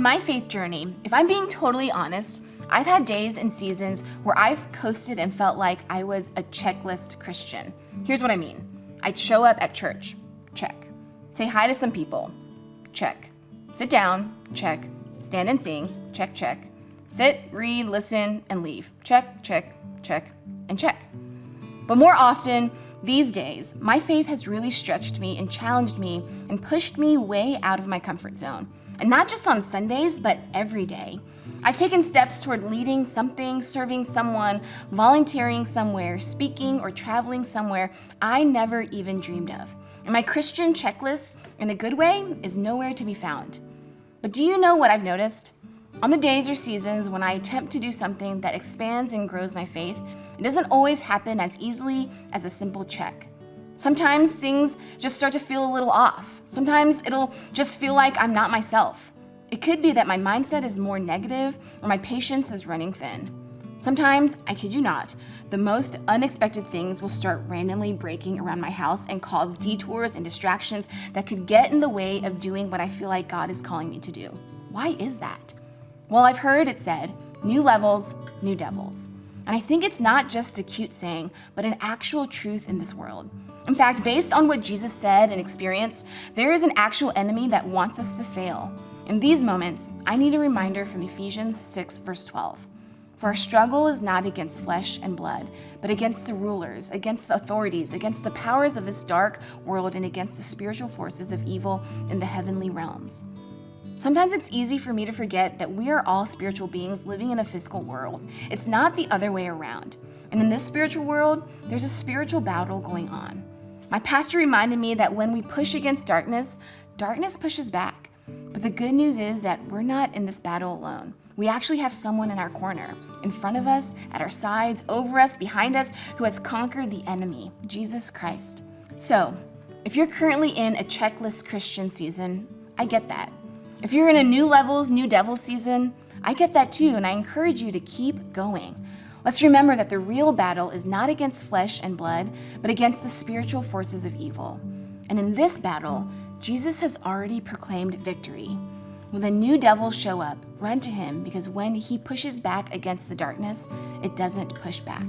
my faith journey, if I'm being totally honest, I've had days and seasons where I've coasted and felt like I was a checklist Christian. Here's what I mean. I'd show up at church, check. Say hi to some people, check. Sit down, check. Stand and sing, check, check. Sit, read, listen, and leave, check, check, check, and check. But more often, these days, my faith has really stretched me and challenged me and pushed me way out of my comfort zone. And not just on Sundays, but every day. I've taken steps toward leading something, serving someone, volunteering somewhere, speaking, or traveling somewhere I never even dreamed of. And my Christian checklist, in a good way, is nowhere to be found. But do you know what I've noticed? On the days or seasons when I attempt to do something that expands and grows my faith, it doesn't always happen as easily as a simple check. Sometimes things just start to feel a little off. Sometimes it'll just feel like I'm not myself. It could be that my mindset is more negative or my patience is running thin. Sometimes, I kid you not, the most unexpected things will start randomly breaking around my house and cause detours and distractions that could get in the way of doing what I feel like God is calling me to do. Why is that? Well, I've heard it said, new levels, new devils. And I think it's not just a cute saying, but an actual truth in this world. In fact, based on what Jesus said and experienced, there is an actual enemy that wants us to fail. In these moments, I need a reminder from Ephesians 6, verse 12. For our struggle is not against flesh and blood, but against the rulers, against the authorities, against the powers of this dark world, and against the spiritual forces of evil in the heavenly realms. Sometimes it's easy for me to forget that we are all spiritual beings living in a physical world. It's not the other way around. And in this spiritual world, there's a spiritual battle going on. My pastor reminded me that when we push against darkness, darkness pushes back. But the good news is that we're not in this battle alone. We actually have someone in our corner, in front of us, at our sides, over us, behind us, who has conquered the enemy, Jesus Christ. So, if you're currently in a checklist Christian season, I get that. If you're in a new levels, new devil season, I get that too, and I encourage you to keep going. Let's remember that the real battle is not against flesh and blood, but against the spiritual forces of evil. And in this battle, Jesus has already proclaimed victory. When the new devils show up, run to him, because when he pushes back against the darkness, it doesn't push back.